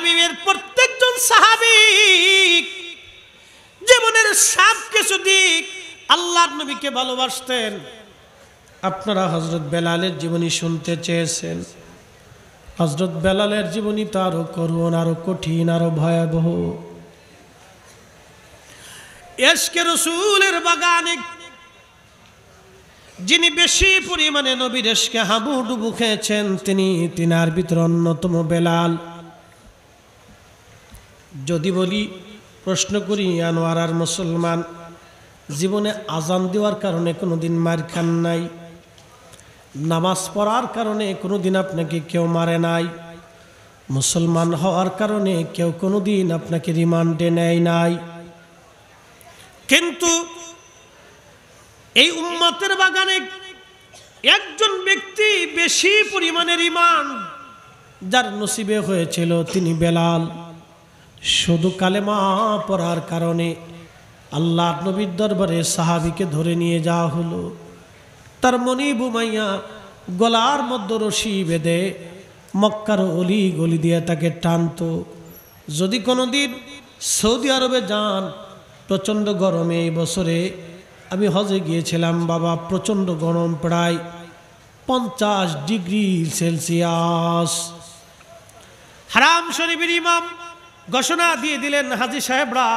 হাবিবের প্রত্যেকজন সাহাবী জীবনের সব কিছু দিক আল্লাহর নবীকে ভালোবাসতেন। আপনারা হযরত বেলালের জীবনী শুনতে চেয়েছেন। হযরত বেলালের জীবনী তো আরো করুণ, আরো কঠিন, আরো ভয়াবহ। ইশকে রাসূলের বাগানে যিনি বেশি পরিমাণে নবীর ইশকে হাবুডুবু খেয়েছেন তিনার ভিতর অন্যতম বেলাল। যদি বলি, প্রশ্ন করি, আনোয়ার আর মুসলমান জীবনে আজান দেওয়ার কারণে কোনোদিন মার খান নাই, নামাজ পড়ার কারণে কোনোদিন আপনাকে কেউ মারে নাই, মুসলমান হওয়ার কারণে কেউ কোনোদিন আপনাকে রিমান্ডে নেয় নাই। কিন্তু এই উম্মতের বাগানে একজন ব্যক্তি বেশি পরিমাণের ঈমান যার নসিবে হয়েছিল তিনি বেলাল। শুধু কালেমা পড়ার কারণে আল্লাহর নবীর দরবারে সাহাবীকে ধরে নিয়ে যাওয়া হলো। তার মনি বুমাইয়া গলার মধ্যে রশি বেঁধে মক্কার অলি গলি দিয়ে তাকে টানত। যদি কোনোদিন সৌদি আরবে যান, প্রচণ্ড গরমে, এই বছরে আমি হজে গিয়েছিলাম বাবা, প্রচণ্ড গরম, প্রায় 50 ডিগ্রি সেলসিয়াস। হারাম শরীফের ইমাম ঘোষণা দিয়ে দিলেন, হাজী সাহেবরা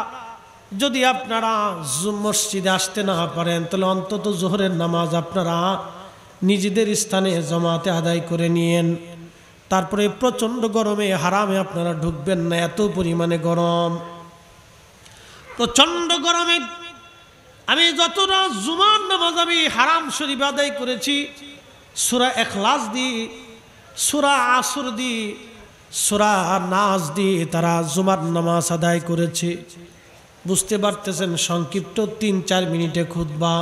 যদি আপনারা মসজিদে আসতে না পারেন তাহলে অন্তত জোহরের নামাজ আপনারা নিজেদের স্থানে জামাতে আদায় করে নিয়েন। তারপরে প্রচণ্ড গরমে হারামে আপনারা ঢুকবেন না, এত পরিমাণে গরম। প্রচণ্ড গরমে আমি যতটা জুমার নামাজ আমি হারাম শরীফ আদায় করেছি, সূরা ইখলাস দিয়ে, সূরা আসর দিয়ে, সূরা নাস দিয়ে তারা জুমার নামাজ আদায় করেছে। বুঝতে পারতেছেন, সংক্ষিপ্ত 3-4 মিনিটে খুতবা,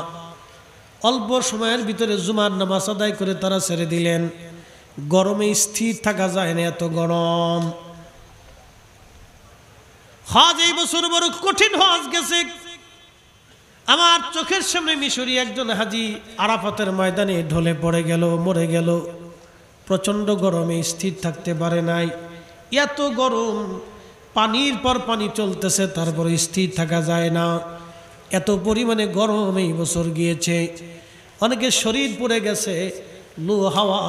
অল্প সময়ের ভিতরে জুমার নামাজ আদায় করে তারা ছেড়ে দিলেন। গরমে স্থির থাকা যায় না, এত গরম। হজ এই বছর বড় কঠিন হজ গেছে। আমার চোখের সামনে মিশরি একজন হাজি আরাফাতের ময়দানে ঢলে পড়ে গেল, মরে গেল। প্রচণ্ড গরমে স্থির থাকতে পারে নাই। এত গরম, পানির পর পানি চলতেছে, তারপরে স্থির থাকা যায় না, এত পরিমাণে গরম এই বছর গিয়েছে। অনেকের শরীর পুড়ে গেছে, লু হাওয়া,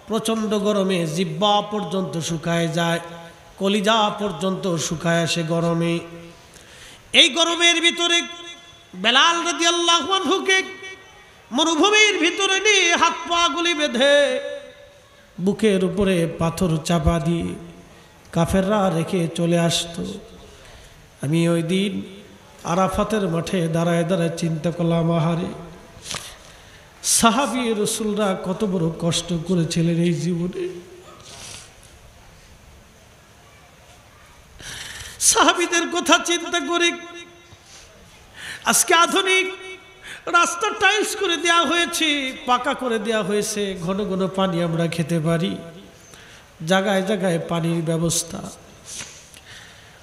প্রচণ্ড গরমে জিহ্বা পর্যন্ত শুকায় যায়, কলিজা পর্যন্ত শুকায় আসে গরমে। এই গরমের ভিতরে বেলাল রাদিয়াল্লাহু আনহুকে মরুভূমির ভিতরে নিয়ে হাত পা গুলি বেঁধে বুকের উপরে পাথর চাপা দিয়ে কাফেররা রেখে চলে আসতো। আমি ওই দিন আরাফাতের মাঠে দাঁড়ায় দাঁড়ায় চিন্তা করলাম, আহারে সাহাবী রাসূলরা কত বড় কষ্ট করেছিলেন এই জীবনে। সাহাবীদের কথা চিন্তা করি। আজকে আধুনিক রাস্তা টাইলস করে দেওয়া হয়েছে, পাকা করে দেওয়া হয়েছে, ঘন ঘন পানি আমরা খেতে পারি, জায়গায় জায়গায় পানির ব্যবস্থা।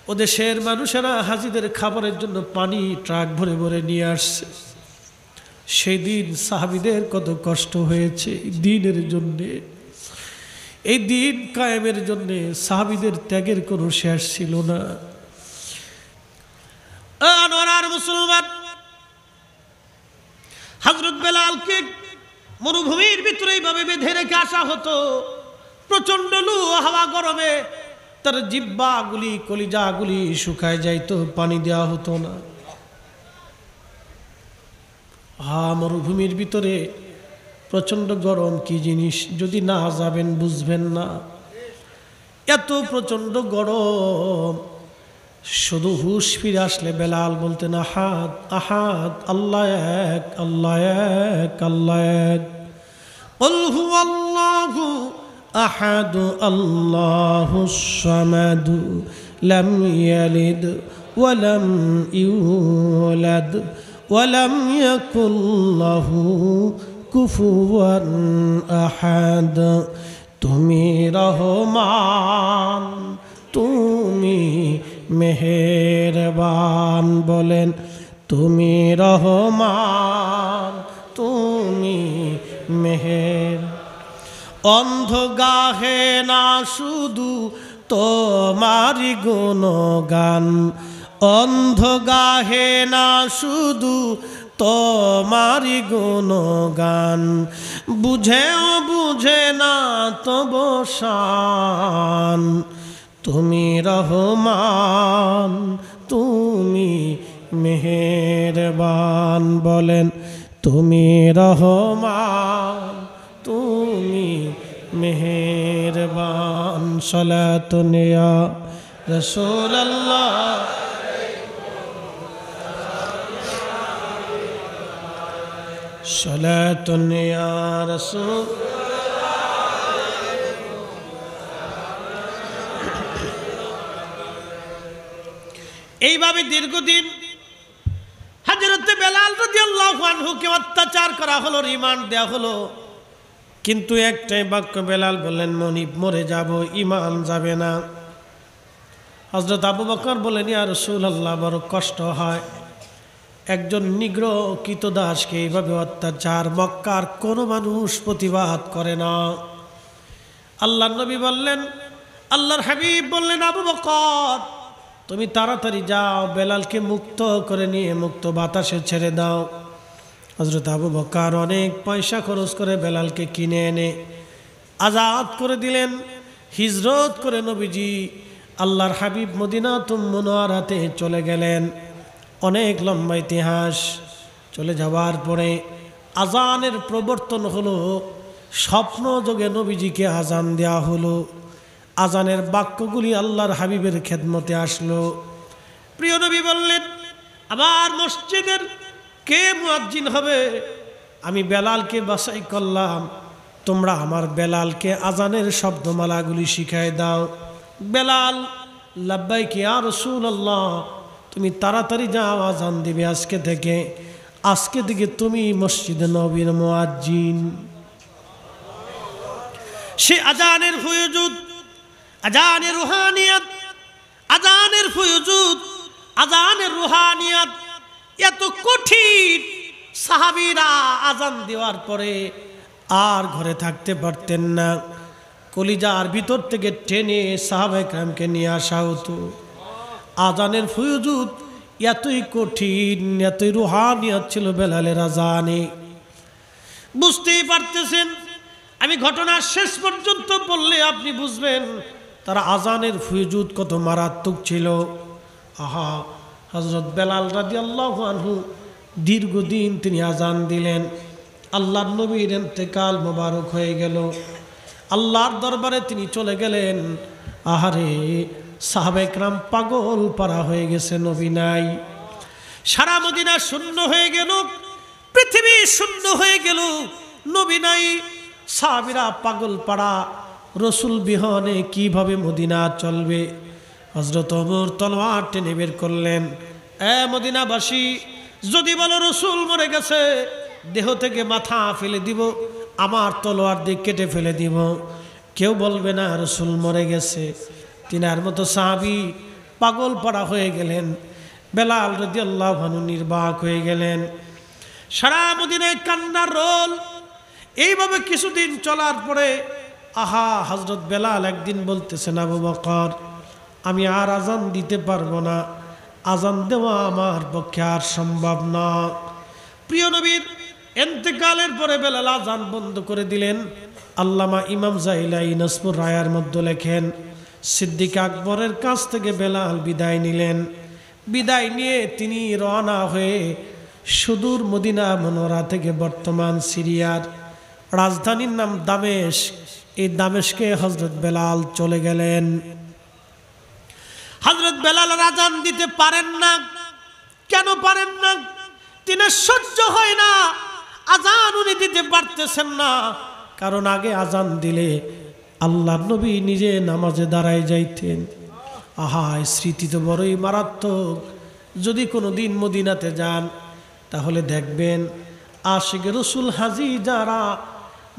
ও দেশের মানুষেরা হাজিদের খাবারের জন্য পানি ট্রাক ভরে ভরে নিয়ে আসছে। সেই দিন সাহাবীদের কত কষ্ট হয়েছে দিনের জন্যে। এই দিন কায়েমের জন্যে সাহাবীদের ত্যাগের কোনো শেষ ছিল না। আনোয়ার মুসলমান, হযরত বেলালকে মরুভূমির ভিতরে এইভাবে বেঁধে রেখে আসা হতো। প্রচণ্ড লু হাওয়া, গরমে তার জিহ্বাগুলি, কলিজাগুলি শুকায় যাইতো, পানি দেওয়া হতো না। মরুভূমির ভিতরে প্রচণ্ড গরম কি জিনিস যদি না যাবেন বুঝবেন না। এত প্রচণ্ড গরম, শুধু হুশ ফিরে আসলে বেলাল বলতেন, আহাদ আহাদ, আল্লাহ এক, আল্লাহ এক, আল্লাহ এক, কুল হুয়াল্লাহু আহাদ, আল্লাহুস সামাদ, লাম ইয়ালিদ ওয়া লাম ইউলাদ ওয়া লাম ইয়াকুল লাহু কুফুয়ান আহাদ। তুমি রহমান, তুমি মেহেরবান, বলেন তুমি রহমান, তুমি মেহের। অন্ধ গাহে না শুধু তোমারি গুণগান, অন্ধ গাহে না শুধু তোমারি গুণগান, বুঝেও বুঝে না তব শান, তুমি রহমান তুমি মেহেরবান। বলেন তুমি রহমান তুমি মেহেরবান। সালাতুন ইয়া রাসূলুল্লাহ, সালাতুন ইয়া রাসূল। এইভাবে দীর্ঘদিন হযরত বেলাল রাদিয়াল্লাহু আনহুকে অত্যাচার করা হলো, রিমান্ড দেওয়া হলো, কিন্তু একটাই বাক্য বেলাল বললেন, মনিব মরে যাব, ঈমান যাবে না। হযরত আবু বকর বলেন, ইয়া রাসূলুল্লাহ, বড় কষ্ট হয়, একজন নিগ্র কৃতদাসকে এইভাবে অত্যাচার, মক্কার কোনো মানুষ প্রতিবাদ করে না। আল্লাহর নবী বললেন, আল্লাহর হাবিব বললেন, আবু বকর তুমি তাড়াতাড়ি যাও, বেলালকে মুক্ত করে নিয়ে মুক্ত বাতাসে ছেড়ে দাও। হযরত আবু বকর অনেক পয়সা খরচ করে বেলালকে কিনে এনে আজাদ করে দিলেন। হিজরত করে নবীজি আল্লাহর হাবিব মদিনাতুল মুনাওয়ারাতে চলে গেলেন। অনেক লম্বা ইতিহাস। চলে যাওয়ার পরে আজানের প্রবর্তন হলো, স্বপ্ন যোগে নবীজিকে আজান দেওয়া হলো। আজানের বাক্যগুলি আল্লাহর হাবিবের খেদমতে আসলো। প্রিয় নবী বললেন, আমার মসজিদের কে মুয়াজ্জিন হবে? আমি বেলালকে বাছাই করলাম, তোমরা আমার বেলালকে আজানের শব্দমালাগুলি শিখায় দাও। বেলাল লাব্বাইক ইয়া রাসূলুল্লাহ, তুমি তাড়াতাড়ি যাও, আজান দিবে আজকে থেকে, আজকে থেকে তুমি মসজিদে নবীর মুয়াজ্জিন। সে আজানের ফুয়ুজুদ, আজানের রুহানিয়াত, আজানের ফুয়ুজুদ, আজানের রুহানিয়াত এত কঠিন, সাহাবীরা আজান দেওয়ার পরে আর ঘরে থাকতে পারতেন না। কলিজার ভিতর থেকে টেনে সাহাবায়ে কেরামকে নিয়ে আসা হতো। আজানের ফুয়ুজুদ এতই কঠিন, এতই রুহানিয়াত ছিল বেলালের আজানে। বুঝতেই পারতেছেন, আমি ঘটনার শেষ পর্যন্ত বললে আপনি বুঝবেন তারা আজানের ফুয়ুজুদ কত মারাত্মক ছিল। আহা, হযরত বেলাল রাদিয়াল্লাহু আনহু দীর্ঘদিন তিনি আজান দিলেন। আল্লাহর নবীর ইন্তেকাল মোবারক হয়ে গেল, আল্লাহর দরবারে তিনি চলে গেলেন। আহারে, সাহাবায়ে কেরাম পাগল পারা হয়ে গেছে, নবী নাই। সারা মদিনা শূন্য হয়ে গেল, পৃথিবী শূন্য হয়ে গেল, নবী নাই। সাহাবীরা পাগল পাড়া, রসুল বিহনে কিভাবে মদিনা চলবে? হযরত ওমর তলোয়ার টেনে বের করলেন, এ মদিনাবাসী, যদি বলো রসুল মরে গেছে, দেহ থেকে মাথা ফেলে দিব, আমার তলোয়ার দিয়ে কেটে ফেলে দিব, কেউ বলবে না রসুল মরে গেছে। তিনার মতো সাহাবী পাগল পাড়া হয়ে গেলেন। বেলাল রাদিয়াল্লাহু আনহু নির্বাক হয়ে গেলেন। সারা মদিনায় কান্নার রোল। এইভাবে কিছুদিন চলার পরে আহা, হযরত বেলাল একদিন বলতেছেন, আবু বকর, আমি আর আজান দিতে পারবো না, আজান দেওয়া আমার পক্ষে আর সম্ভব না। প্রিয় নবীর ইন্তেকালের পরে বেলাল আজান বন্ধ করে দিলেন। আল্লামা ইমাম জাইলাই নাসপুর রায়ার মধ্যে লেখেন, সিদ্দিক আকবরের কাছ থেকে বেলাল বিদায় নিলেন। বিদায় নিয়ে তিনি রওনা হয়ে সুদূর মদিনা মুনাওয়ারা থেকে বর্তমান সিরিয়ার রাজধানীর নাম দামেস্ক, এই দামেস্কে হযরত বেলাল চলে গেলেন। হযরত বেলাল আজান দিতে পারেন না। কেন পারেন না? তিনি সহ্য হয় না, আজান উনি দিতে পারতেছেন না। কারণ আগে আজান দিলে আল্লাহর নবী নিজে নামাজে দাঁড়ায় যাইতেন। আহা, স্মৃতি তো বড়ই মারাত্মক। যদি কোনো দিন মদিনাতে যান তাহলে দেখবেন আশিকে রসুল হাজি যারা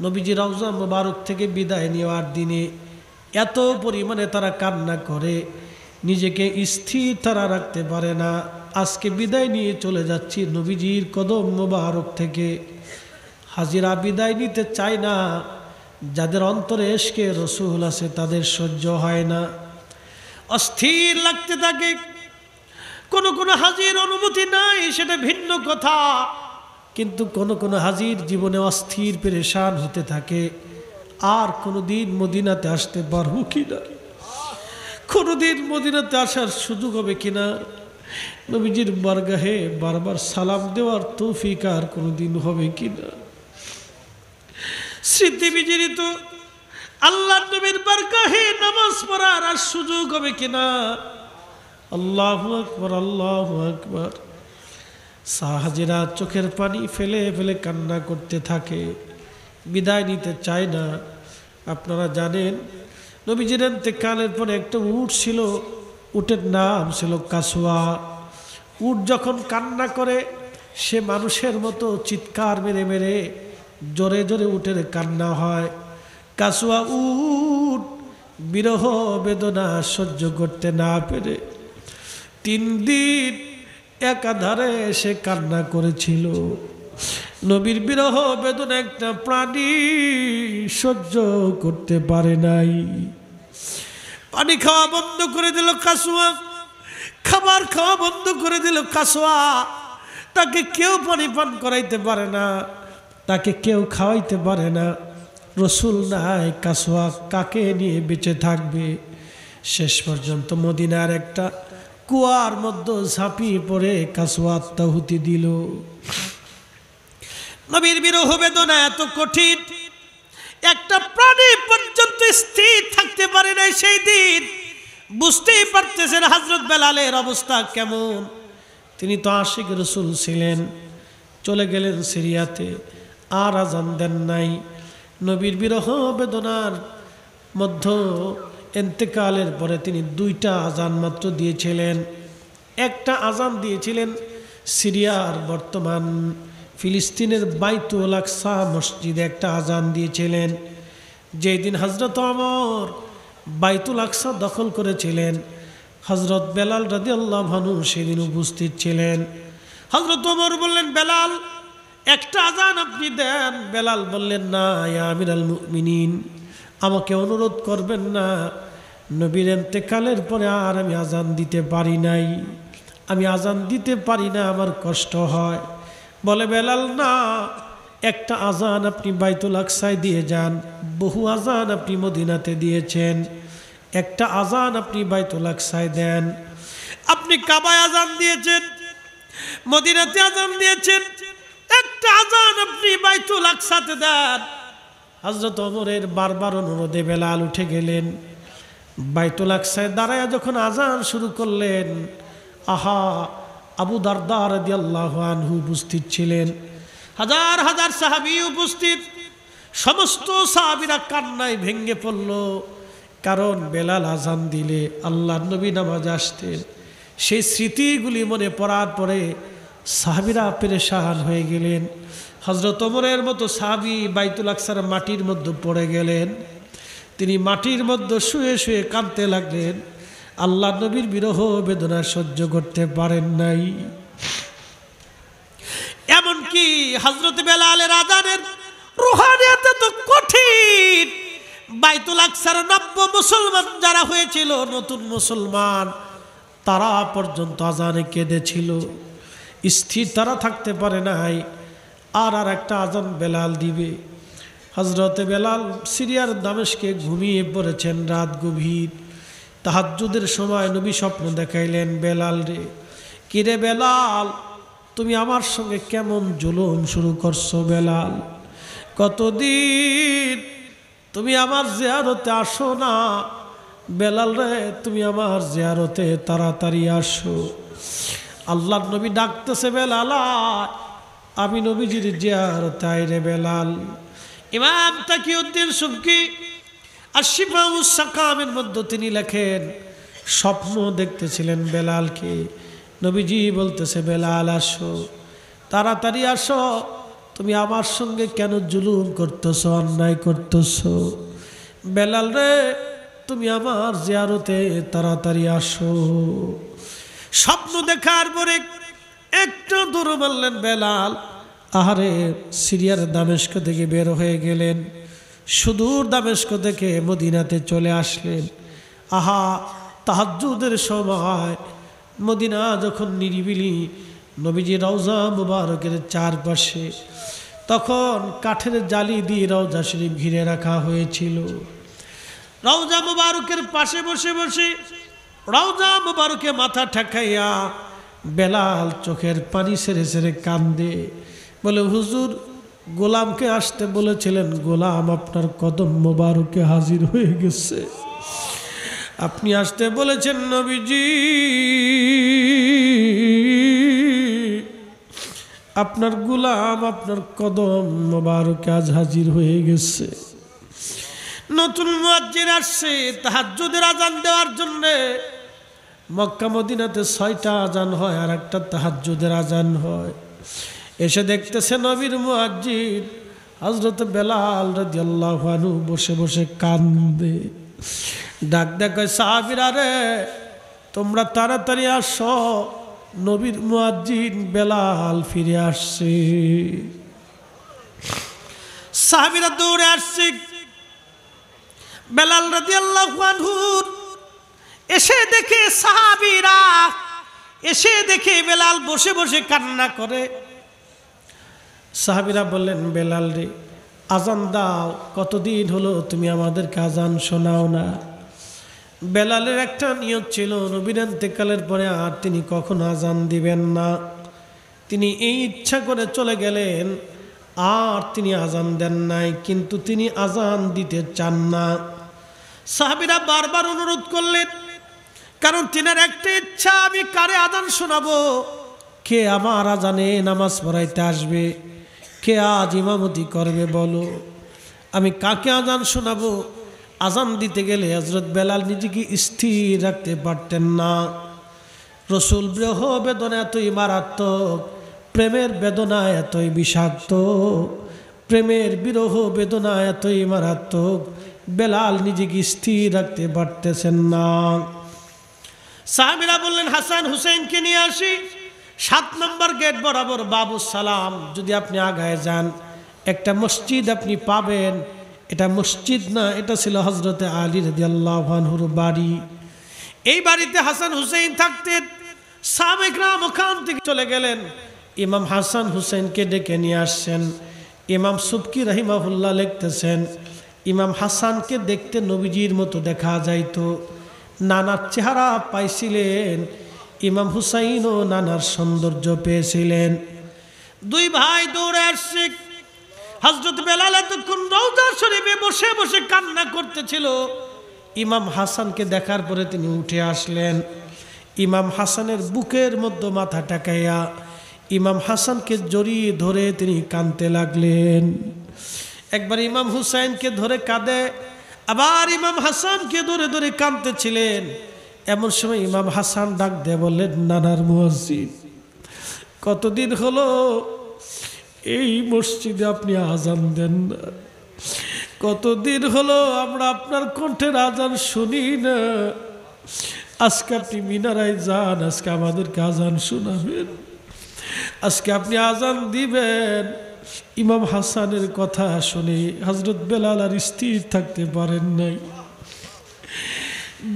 নবীজি রওজা মুবারক থেকে বিদায় নেওয়ার দিনে এত পরিমাণে তারা কান্না করে, নিজেকে স্থির তারা রাখতে পারে না। আজকে বিদায় নিয়ে চলে যাচ্ছি নবীজির কদম মুবারক থেকে। হাজিরা বিদায় নিতে চায় না, যাদের অন্তরে ইশকে রসুল আছে তাদের সহ্য হয় না, অস্থির লাগতে থাকে। কোন কোন হাজির অনুমতি নাই সেটা ভিন্ন কথা, কিন্তু কোন কোন হাজির জীবনে অস্থির পেরেশান হতে থাকে, আর কোনোদিন মদিনাতে আসতে পারবো কিনা, কোনোদিন মদিনাতে আসার সুযোগ হবে কিনা, নবীজির বারগাহে বারবার সালাম দেওয়ার তৌফিক আর কোনোদিন হবে কিনা। স্মৃতি বিজড়িত আল্লাহ নবীর বারগাহে নামাজ পড়ার আর সুযোগ হবে কিনা। আল্লাহু আকবার, আল্লাহু আকবার। সাহাজেরা চোখের পানি ফেলে ফেলে কান্না করতে থাকে, বিদায় নিতে চায় না। আপনারা জানেন নবীজির ইন্তেকালের পরে একটা উট ছিল, উটের নাম ছিল কাসওয়া। উট যখন কান্না করে সে মানুষের মতো চিৎকার মেরে মেরে জোরে জোরে উটের কান্না হয়। কাসওয়া উট বিরহ বেদনা সহ্য করতে না পেরে 3 দিন একাধারে সে কান্না করেছিল। নবীর বিরহ বেদনা একটা প্রাণী সহ্য করতে পারে নাই। পানি খাওয়া বন্ধ করে দিল কাসওয়া, খাবার খাওয়া বন্ধ করে দিল কাসওয়া। তাকে কেউ পানি পান করাইতে পারে না, তাকে কেউ খাওয়াইতে পারে না। রসুল নাই, কাসওয়া কাকে নিয়ে বেঁচে থাকবে। শেষ পর্যন্ত মদিনার একটা কুয়ার মধ্যে ঝাঁপিয়ে পড়ে কাসওয়া আত্মাহুতি দিল। নবীর বিরহ বেদনা এত কঠিন, একটা প্রাণী পর্যন্ত স্থির থাকতে পারে নাই সেই দিন। বুঝতেই পারতেছেন হযরত বেলালের অবস্থা কেমন। তিনি তো আশিক রসুল ছিলেন, চলে গেলেন সিরিয়াতে, আর আজান দেন নাই। নবীর বিরহ বেদনার মধ্যে ইন্তেকালের পরে তিনি 2টা আজান মাত্র দিয়েছিলেন। একটা আজান দিয়েছিলেন সিরিয়ার বর্তমান ফিলিস্তিনের বাইতুল আকসা মসজিদে একটা আজান দিয়েছিলেন। যেই দিন হযরত ওমর বাইতুল আকসা দখল করেছিলেন, হযরত বেলাল রাদিয়াল্লাহু আনহু সেদিন উপস্থিত ছিলেন। হযরত ওমর বললেন, বেলাল একটা আজান আপনি দেন। বেলাল বললেন, না ইয়া আমিরাল মুমিনিন, আমাকে অনুরোধ করবেন না। নবীর ইন্তেকালের পরে আর আমি আজান দিতে পারি নাই, আমি আজান দিতে পারি না, আমার কষ্ট হয়। বলে বেলাল, না, একটা আজান আপনি বাইতুল আকসায় দিয়ে যান। বহু আজান আপনি মদিনাতে দিয়েছেন, একটা আজান আপনি বাইতুল আকসায় দেন। আপনি কাবায় আজান দিয়েছেন, মদিনাতে আজান দিয়েছেন, একটা আজান আপনি বাইতুল আকসাতে দেন। হযরত ওমরের বারবার অনুরোধে বেলাল উঠে গেলেন। বাইতুল আকসায় দাঁড়ায় যখন আজান শুরু করলেন, আহা, আবু দারদা রাদিয়াল্লাহু আনহু উপস্থিত ছিলেন, হাজার হাজার সাহাবী উপস্থিত। সমস্ত সাহাবীরা কান্নায় ভেঙে পড়ল, কারণ বেলাল আজান দিলে আল্লাহর নবী নামাজ আসতেন। সেই স্মৃতিগুলি মনে পড়ার পরে সাহাবীরা পেরেশান হয়ে গেলেন। হযরত ওমরের মতো সাহাবী বাইতুল আকসার মাটির মধ্যে পড়ে গেলেন। তিনি মাটির মধ্যে শুয়ে শুয়ে কাঁদতে লাগলেন। আল্লাহ নবীর বিরহ বেদনা সহ্য করতে পারেন নাই। এমনকি হযরত বেলালের আজানের রুহানিয়াত তো কঠিন। বাইতুল আকসার নব্য মুসলমান যারা হয়েছিল, নতুন মুসলমান, তারা পর্যন্ত আজানে কেঁদেছিল, স্থির তারা থাকতে পারে নাই। আর একটা আজান বেলাল দিবে। হযরতে বেলাল সিরিয়ার দামেস্কে ঘুমিয়ে পড়েছেন, রাত গভীর। তাহাজ্জুদের সময় নবী স্বপ্ন দেখাইলেন, বেলাল রে, কিরে বেলাল, তুমি আমার সঙ্গে কেমন জুলুম শুরু করছো বেলাল? কতদিন তুমি আমার জিয়ারতে আসো না। বেলাল রে, তুমি আমার জিয়ারতে তাড়াতাড়ি আসো। আল্লাহর নবী ডাকতেছে, বেলাল আমি নবীজির জিয়ারতে আই রে বেলাল। ইমাম তাকিউদ্দিন সুবকি আশফাউস সাকামের মধ্যে তিনি লেখেন, স্বপ্ন দেখতেছিলেন বেলালকে। নবীজি বলতেছে, বেলাল আসো, তাড়াতাড়ি আসো, তুমি আমার সঙ্গে কেন জুলুম করতেছো, অন্যায় করতেছো? বেলাল রে, তুমি আমার জিয়ারতে তাড়াতাড়ি আসো। স্বপ্ন দেখার পরে একটু দূর বললেন বেলাল। আহারে, সিরিয়ার দামেস্ক থেকে বের হয়ে গেলেন, সুদূর দামেস্ক থেকে মদিনাতে চলে আসলেন। আহা, তাহাজ্জুদের সময় মদিনা যখন নিরিবিলি, নবীজি রওজা মুবারকের চারপাশে তখন কাঠের জালি দিয়ে রওজা শরীফ ঘিরে রাখা হয়েছিল। রওজা মুবারকের পাশে বসে বসে রওজা মুবারকে মাথা ঠেকাইয়া বেলাল চোখের পানি সেরে সেরে কান্দে, বলে হুজুর গোলামকে আসতে বলেছিলেন, গোলাম আপনার কদম মুবারকে হাজির হয়ে গেছে। আপনি আসতে বলেছেন নবীজি, আপনার গোলাম আপনার কদম মুবারকে আজ হাজির হয়ে গেছে। নতুন মুয়াজ্জিন আসছে তাহাজ্জুদের আজান দেওয়ার জন্য। মক্কা মদিনাতে 6টা আজান হয় আর একটা তাহাজ্জুদের আজান হয়। এসে দেখতেছে নবীর মুয়াজ্জিন হযরত বেলাল রাদিয়াল্লাহু আনহু বসে বসে কান্দে। ডাক দেয়, সাহাবীরা রে, তোমরা তাড়াতাড়ি আসো, নবীর মুয়াজ্জিন বেলাল ফিরে আসছে। সাহাবীরা দৌড়ে আসছে। বেলাল রাদিয়াল্লাহু আনহু এসে দেখে, সাহাবীরা এসে দেখে বেলাল বসে বসে কান্না করে। সাহাবীরা বললেন, বেলাল রে, আজান দাও, কতদিন হলো তুমি আমাদেরকে আজান শোনাও না। বেলালের একটা নিয়ত ছিল, নবীর ইন্তেকালের পরে আর তিনি কখনো আজান দিবেন না। তিনি এই ইচ্ছা করে চলে গেলেন, আর তিনি আজান দেন নাই, কিন্তু তিনি আজান দিতে চান না। সাহাবীরা বারবার অনুরোধ করলেন, কারণ তিনার একটা ইচ্ছা, আমি কারে আজান শোনাবো, কে আমার আজানে নামাজ পড়াইতে আসবে, কে আজ ইমামতি করবে বলো, আমি কাকে আজান শোনাবো। আজান দিতে গেলে হযরত বেলাল নিজেকে স্থির রাখতে পারতেন না। রসুল বিরহ বেদনা এতই মারাত্মক, প্রেমের বেদনা এতই বিষাক্ত, প্রেমের বিরহ বেদনা এতই মারাত্মক, বেলাল নিজেকে স্থির রাখতে পারতেছেন না। সাহাবীরা বললেন, হাসান হুসেনকে নিয়ে আসি, 7 নম্বর গেট বরাবর বাবু সালাম, যদি আপনি আগায় যান একটা মসজিদ আপনি পাবেন। এটা মসজিদ না, এটা ছিল হযরতে আলী রাদিয়াল্লাহু আনহুর বাড়ি। এই বাড়িতে হাসান হুসেন থাকতেন। সাহাবায়ে কেরাম ওখান থেকে চলে গেলেন, ইমাম হাসান হুসেনকে ডেকে নিয়ে আসছেন। ইমাম সুবকি রাহিমাহুল্লাহ লিখতেছেন, ইমাম হাসানকে দেখতে নবীজির মতো দেখা যাইতো, নানার চেহারা পাইছিলেন, ইমাম হুসাইনও নানার সৌন্দর্য পেয়েছিলেন। দুই ভাই দৌড়ে আসছে। হযরত বেলাল এতক্ষণ রওজা শরীফে বসে বসে কান্না করতেছিল। ইমাম হাসানকে দেখার পরে তিনি উঠে আসলেন। ইমাম হাসানের বুকের মধ্যে মাথা ঠেকাইয়া ইমাম হাসানকে জড়িয়ে ধরে তিনি কাঁদতে লাগলেন। একবার ইমাম হুসাইনকে ধরে কাঁদে, আবার ইমাম হাসানকে ধরে ধরে কাঁদতেছিলেন। এমন সময় ইমাম হাসান ডাক দিয়ে বললেন, নানার মুয়াজ্জিন, কতদিন হলো এই মসজিদে আপনি আজান দেন না, কতদিন হলো আমরা আপনার কণ্ঠের আজান শুনি না। আজকে আপনি মিনারায় যান, আজকে আমাদেরকে আজান শোনাবেন, আজকে আপনি আজান দিবেন। ইমাম হাসানের কথা শুনে হযরত বেলাল আর স্থির থাকতে পারেন নাই।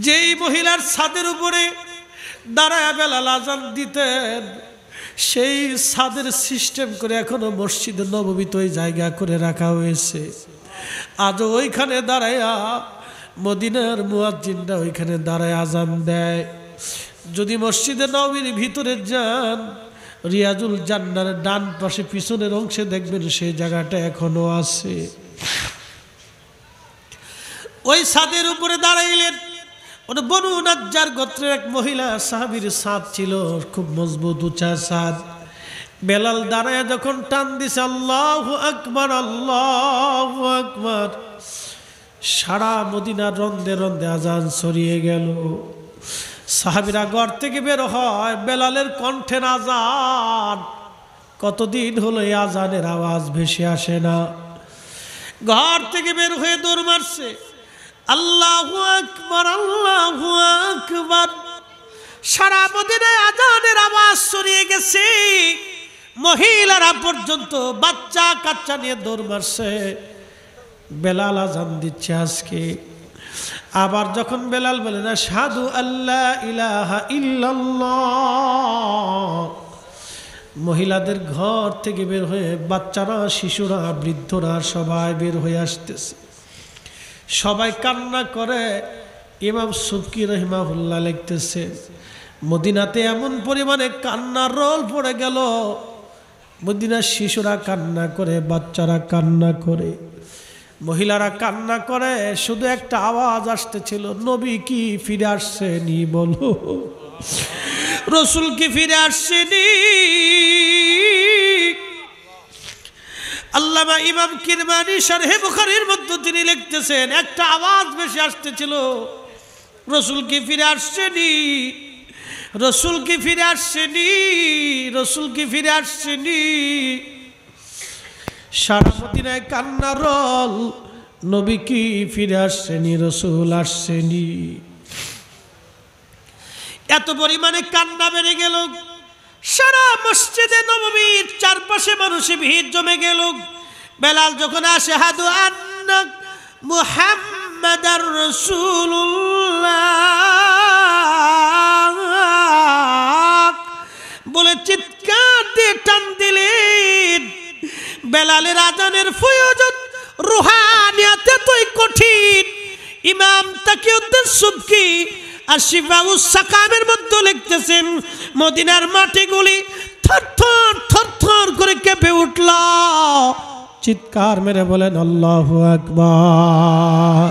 যেই মহিলার ছাদের উপরে দাঁড়ায় বেলাল আজান দিতেন, সেই ছাদের সিস্টেম করে এখনো মসজিদে নববীতে ওই জায়গা করে রাখা হয়েছে। আজও ওইখানে দাঁড়ায়া মদিনার মুয়াজ্জিনরা ওইখানে দাঁড়ায় আজান দেয়। যদি মসজিদে নববীর ভিতরে যান, রিয়াজুল জান্নার ডান পাশে পিছনের অংশে দেখবেন সেই জায়গাটা এখনো আছে। ওই ছাদের উপরে দাঁড়াইলেন। ওটা বনু নাজ্জার গোত্রের এক মহিলা সাহাবীর ছাদ ছিল, খুব মজবুত উঁচা ছাদ। বেলাল দাঁড়ায় যখন টান দিছে আল্লাহু আকবার, আল্লাহু আকবার, সারা মদিনার রন্দে রন্দে আজান ছড়িয়ে গেল। সাহাবীরা ঘর থেকে বের হয়, বেলালের কণ্ঠের আজান, কতদিন হলো এই আজানের আওয়াজ ভেসে আসে না। ঘর থেকে বের হয়ে দৌড় মারছে, আল্লাহু আকবার, আল্লাহু আকবার। সারা মদিনায় আজানের আওয়াজ ছড়িয়ে গেছে। মহিলারা পর্যন্ত বাচ্চা কাচ্চা নিয়ে দৌড় মারছে। বেলাল আজান দিচ্ছে আজকে। আবার যখন বেলাল বলে না আশহাদু আল্লা ইলাহা ইল্লাল্লাহ, মহিলাদের ঘর থেকে বের হয়ে বাচ্চারা, শিশুরা, বৃদ্ধরা সবাই বের হয়ে আসতেছে। সবাই কান্না করে। ইমাম সুবকি রহিমাহুল্লাহ লিখতেছে, মদিনাতে এমন পরিমাণে কান্নার রোল পড়ে গেল, মদিনার শিশুরা কান্না করে, বাচ্চারা কান্না করে, মহিলারা কান্না করে। শুধু একটা আওয়াজ আসতেছিল, নবী কি ফিরে আসছেনি? বলো, রসুল কি ফিরে আসছেনি? আল্লামা ইমাম কিরমানি শারহে বুখারীর মধ্যে তিনি লিখতেছেন, একটা আওয়াজ বেশি আসতেছিল, রসুল কি ফিরে আসছেনি? রসুল কি ফিরে আসছেনি? রসুল কি ফিরে আসছেনি? সারা মদিনায় কান্নার রোল, নবী কি ফিরে আসছেনি? রসুল আসছেনি? এত পরিমাণে কান্না বেড়ে গেল, সারা মসজিদে নববীর চারপাশে মানুষে ভিড় জমে গেল। বেলাল যখন আশহাদু আন্না মুহাম্মাদার রাসূলুল্লাহ বলে চিৎকার দিয়ে টান দিলেন, বেলালের আজানের ফয়জত রুহানিয়াত এতই কঠিন। ইমাম তাকিউদ্দিন সুবকি আর শিফাউস সাকামের মধ্যে লিখতেছেন, মদিনার মাটিগুলি থরথর থরথর করে কেঁপে উঠল। চিৎকার মেরে বলেন আল্লাহু আকবার।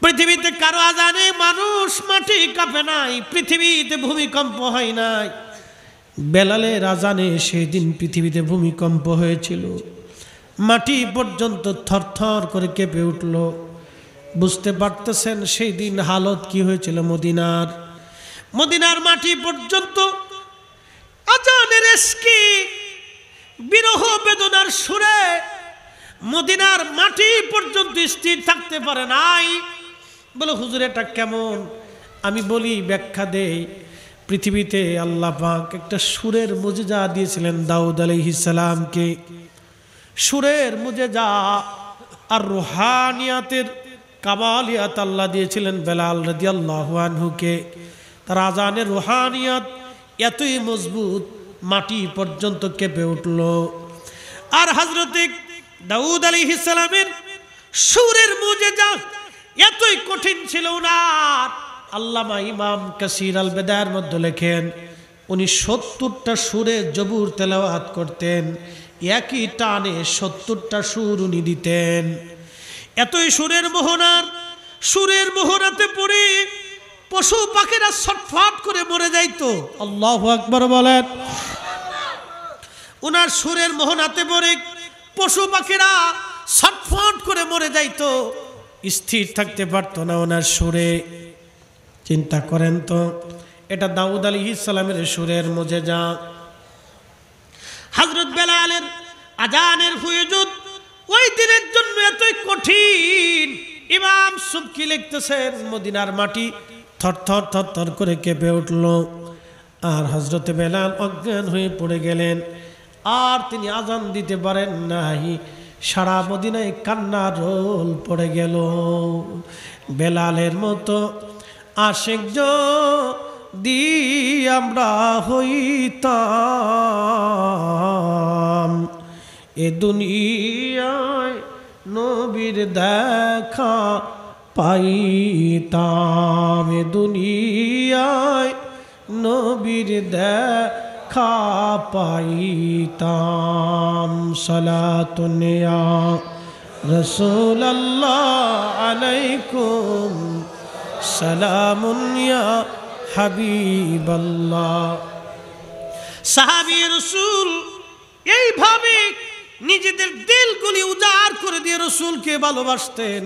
পৃথিবীতে কারো আজানে মানুষ মাটি কাঁপে নাই, পৃথিবীতে ভূমিকম্প হয় নাই। বেলালের আজানে সেই দিন পৃথিবীতে ভূমিকম্প হয়েছিল, মাটি পর্যন্ত থরথর করে কেঁপে উঠল। বুঝতে পারতেছেন সেই দিন হালত কি হয়েছিল মদিনার? মদিনার মাটি পর্যন্ত আজানের এসকি বিরহ বেদনার সুরে মদিনার মাটি পর্যন্ত স্থির থাকতে পারে নাই। বলে হুজুর এটা কেমন? আমি বলি, ব্যাখ্যা দেই। পৃথিবীতে আল্লাহ পাক একটা সুরের মুজিজা দিয়েছিলেন দাউদ আলাইহিস সালামকে। সুরের মুজিজা আর রুহানিয়াতের কামালিয়াত আল্লাহ দিয়েছিলেন বেলাল রাদিয়াল্লাহু আনহুকে। তার আজানের রুহানিয়াত এতই মজবুত, মাটি পর্যন্ত কেঁপে উঠল। আর হযরতে দাউদ আলাইহিস সালামের সুরের মুজিজা এতই কঠিন ছিল না। আল্লামা ইমাম কাসির আল বেদায়ের মধ্যে লেখেন, উনি 70টা সুরে জবুর তেলাওয়াত করতেন, একই টানে 70টা সুর উনি দিতেন। এতই সুরের মোহনাতে পড়ে পশু পাখিরা ছটফট করে মরে যাইতো। আল্লাহু আকবার বলেন। উনার সুরের মোহনাতে পড়ে পশু পাখিরা ছটফট করে মরে যাইতো, স্থির থাকতে পারতো না ওনার সুরে। চিন্তা করেন তো, এটা দাউদ আলাইহিস সালামের সুরের মুজিজা। হযরত বেলালের আজানের ফুয়ুজুদ ওই দিনের জন্য এতই কঠিন। ইমাম সুবকি লিখতেছেন, মদিনার মাটি থরথর থরথর করে কেঁপে উঠল। আর হযরতে বেলাল অজ্ঞান হয়ে পড়ে গেলেন, আর তিনি আজান দিতে পারেন নাই। সারা মদিনায় কান্নার রোল পড়ে গেল। বেলালের মতো আশিক যদি আমরা হইতাম, এ দুনিয়ায় নবীর দেখা পাইতাম, এ দুনিয়ায় নবীর দেখা পাইতাম। সালাতুন ইয়া রাসূলুল্লাহ আলাইকুম, সালামুন ইয়া হাবিবাল্লাহ। সাহাবী রাসূল এইভাবে নিজেদের দিলগুলি উজাড় করে দিয়ে রাসূলকে ভালোবাসতেন।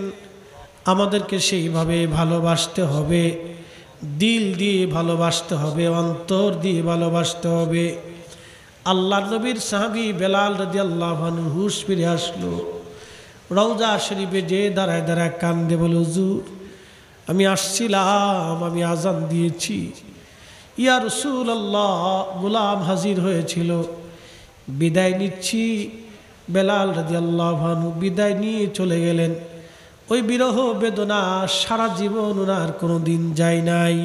আমাদেরকে সেইভাবে ভালোবাসতে হবে, দিল দিয়ে ভালোবাসতে হবে, অন্তর দিয়ে ভালোবাসতে হবে। আল্লাহর নবীর সাহাবী বেলাল রাদিয়াল্লাহু আনহু হুঁশ ফিরে আসলো। রওজা শরীফে যে দাঁড়ায় দাঁড়ায় কান্দে, বলে হুজুর আমি আসছিলাম, আমি আজান দিয়েছি, ইয়া রাসূলুল্লাহ গোলাম হাজির হয়েছিল, বিদায় নিচ্ছি, বেলাল রাদিয়াল্লাহু আনহু বিদায় নিয়ে চলে গেলেন। ওই বিরহ বেদনা সারা জীবন ওনার কোনো দিন যায় নাই।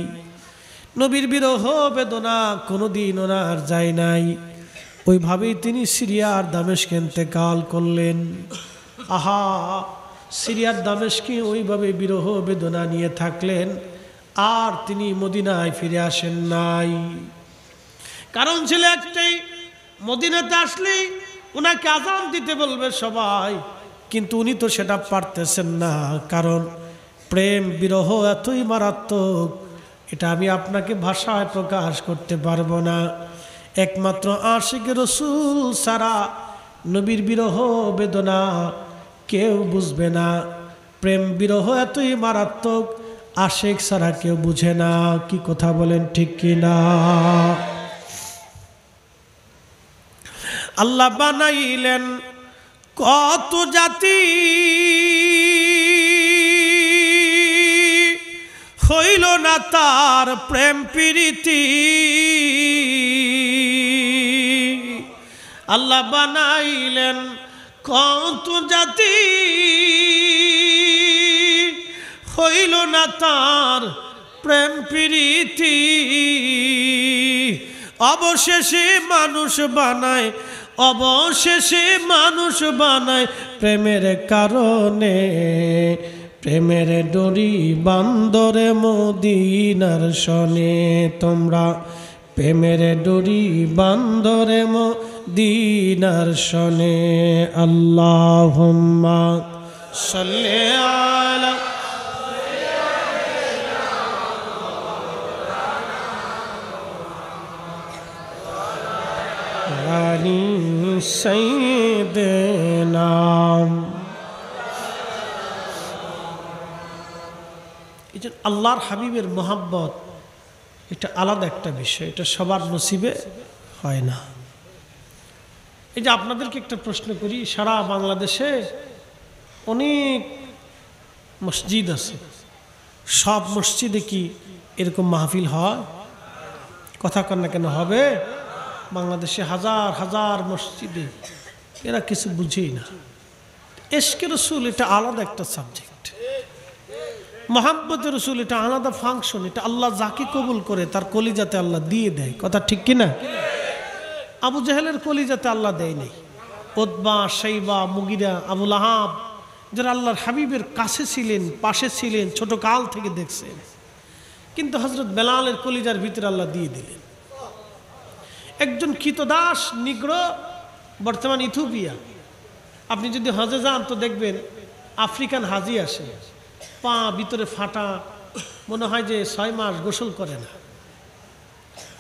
নবীর বিরহ বেদনা কোনো দিন ওনার যায় নাই। ওইভাবেই তিনি সিরিয়ার দামেস্কে ইন্তেকাল করলেন। আহা, সিরিয়ার দামেস্কে ওইভাবে বিরহ বেদনা নিয়ে থাকলেন, আর তিনি মদিনায় ফিরে আসেন নাই। কারণ ছিল একটাই, মদিনাতে আসলেই ওনাকে আযান দিতে বলবে সবাই, কিন্তু উনি তো সেটা পারতেছেন না। কারণ প্রেম বিরহ এতই মারাত্মক, এটা আমি আপনাকে ভাষায় প্রকাশ করতে পারবো না। একমাত্র আশিক রাসূল ছাড়া নবীর বিরহ বেদনা কেউ বুঝবে না। প্রেম বিরহ এতই মারাত্মক, আশিক ছাড়া কেউ বুঝে না। কি কথা বলেন, ঠিক কি না? আল্লাহ বানাইলেন কত জাতি, হইল না তার প্রেম প্রীতি। আল্লাহ বানাইলেন কত জাতি, হইল না তার প্রেম প্রীতি। অবশেষে মানুষ বানায়, অবশেষে মানুষ বানায় প্রেমের কারণে। প্রেমের ডোরি বান্দরে মদিনার শনে, তোমরা প্রেমের ডোরি বান্দরে মদিনার শনে। আল্লাহুম্মা সাল্লি আলা আলি সাইয়্যিদিনা। এই যে আল্লাহর হাবিবের মোহাব্বত, এটা আলাদা একটা বিষয়, এটা সবার নসিবে হয় না। এই যে আপনাদেরকে একটা প্রশ্ন করি, সারা বাংলাদেশে অনেক মসজিদ আছে, সব মসজিদে কি এরকম মাহফিল হয়? কথা কন না কেন? হবে? বাংলাদেশে হাজার হাজার মসজিদে এরা কিছু বুঝেই না। ইশকে রাসূল এটা আলাদা একটা সাবজেক্ট, মোহাম্মতের রাসূল এটা আলাদা ফাংশন। এটা আল্লাহ যাকে কবুল করে তার কলিজাতে আল্লাহ দিয়ে দেয়। কথা ঠিক কিনা? আবু জাহেলের কলিজাতে আল্লাহ দেয় নাই। উতবা, শাইবা, মুগিরা, আবু লাহাব, যারা আল্লাহর হাবিবের কাছে ছিলেন, পাশে ছিলেন, ছোট কাল থেকে দেখছেন, কিন্তু হযরত বেলালের কলিজার ভিতরে আল্লাহ দিয়ে দিলেন। একজন কৃতদাস নিগ্র, বর্তমান ইথিওপিয়া, আপনি যদি হজে যান তো দেখবেন আফ্রিকান হাজি আসে, পা ভিতরে ফাটা, মনে হয় যে 6 মাস গোসল করে না।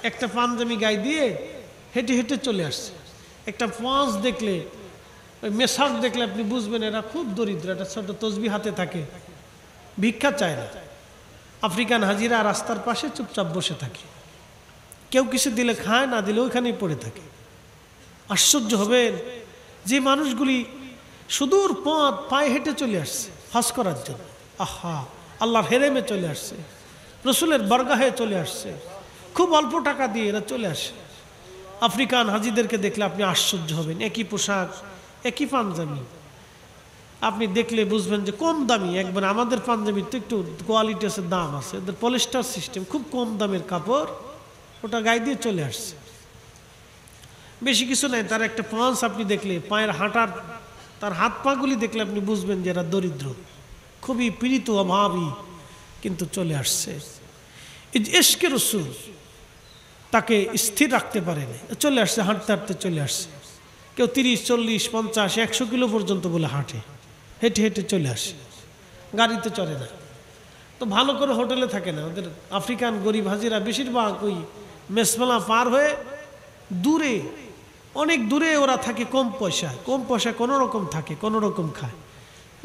একটা পাঞ্জাবি গায়ে দিয়ে হেঁটে হেঁটে চলে আসছে। একটা পাঁচ দেখলে, ওই মেশাক দেখলে আপনি বুঝবেন এরা খুব দরিদ্র। একটা ছোট তসবি হাতে থাকে, ভিক্ষা চায় না। আফ্রিকান হাজিরা রাস্তার পাশে চুপচাপ বসে থাকে, কেউ কিছু দিলে খায়, না দিলে ওইখানেই পড়ে থাকে। আশ্চর্য হবেন, যে মানুষগুলি সুদূর পথ পায়ে হেঁটে চলে আসছে হজ করার জন্য, আহা, আল্লাহর হেরেমে চলে আসছে, রসুলের বরগাহে চলে আসছে, খুব অল্প টাকা দিয়ে এরা চলে আসে। আফ্রিকান হাজিদেরকে দেখলে আপনি আশ্চর্য হবেন। একই পোশাক, একই পাঞ্জাবি, আপনি দেখলে বুঝবেন যে কম দামি। একবার আমাদের পাঞ্জাবির তো একটু কোয়ালিটি আছে, দাম আছে, এদের পলিস্টার সিস্টেম, খুব কম দামের কাপড়, ওটা গায়ে দিয়ে চলে আসছে। বেশি কিছু নাই, তার একটা পাঁচ আপনি দেখলে, পায়ের হাঁটার, তার হাত পাগুলি দেখলে আপনি বুঝবেন যে এরা দরিদ্র, খুবই পীড়িত, অভাবী, কিন্তু চলে আসছে। এই যে ইশকে রাসূল, তাকে স্থির রাখতে পারেনি, চলে আসছে, হাঁটতে হাঁটতে চলে আসছে। কেউ 30, 40, 50, 100 কিলো পর্যন্ত বলে হাঁটে, হেঁটে হেঁটে চলে আসে, গাড়িতে চড়ে না। তো ভালো করে হোটেলে থাকে না। ওদের আফ্রিকান গরিব হাজিরা বেশিরভাগ ওই মেসমেলা পার হয়ে দূরে, অনেক দূরে ওরা থাকে, কম পয়সায় কোনো রকম থাকে, কোনো রকম খায়।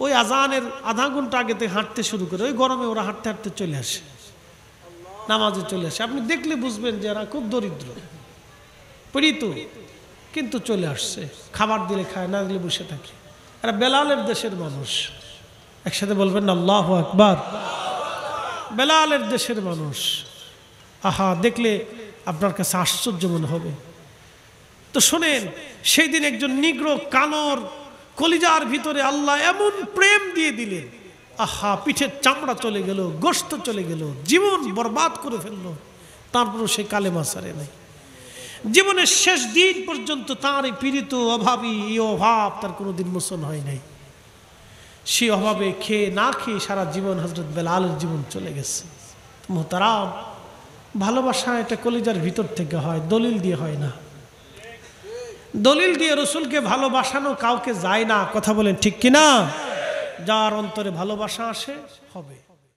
ওই আজানের আধা ঘন্টা আগে থেকে হাঁটতে শুরু করে, ওই গরমে ওরা হাঁটতে হাঁটতে চলে আসে, নামাজে চলে আসে। আপনি দেখলে বুঝবেন যে এরা খুব দরিদ্র, পীড়িত, কিন্তু চলে আসছে। খাবার দিলে খায়, না দিলে বসে থাকে। এরা বেলালের দেশের মানুষ। একসাথে বলবেন না আল্লাহু আকবার। বেলালের দেশের মানুষ। আহা, দেখলে আপনার কাছে আশ্চর্য মনে হবে। তো শোনেন, সেই দিন একজন নিগ্র কানোর কলিজার ভিতরে আল্লাহ এমন প্রেম দিয়ে দিলেন, আহা, পিঠের চামড়া চলে গেল, গোশত চলে গেল, জীবন বরবাদ করে ফেললো, তারপরও সে কালেমা ছাড়ে নাই। জীবনের শেষ দিন পর্যন্ত তার এই পীড়িত অভাবী এই অভাব তার কোনোদিন মোচন হয় নাই। সে অভাবে খেয়ে না খেয়ে সারা জীবন হযরত বেলালের জীবন চলে গেছে। মুহতারাম, ভালোবাসা এটা কলিজার ভিতর থেকে হয়, দলিল দিয়ে হয় না। দলিল দিয়ে রসুলকে ভালোবাসানো কাউকে যায় না। কথা বলেন ঠিক কিনা? যার অন্তরে ভালোবাসা আসে হবে।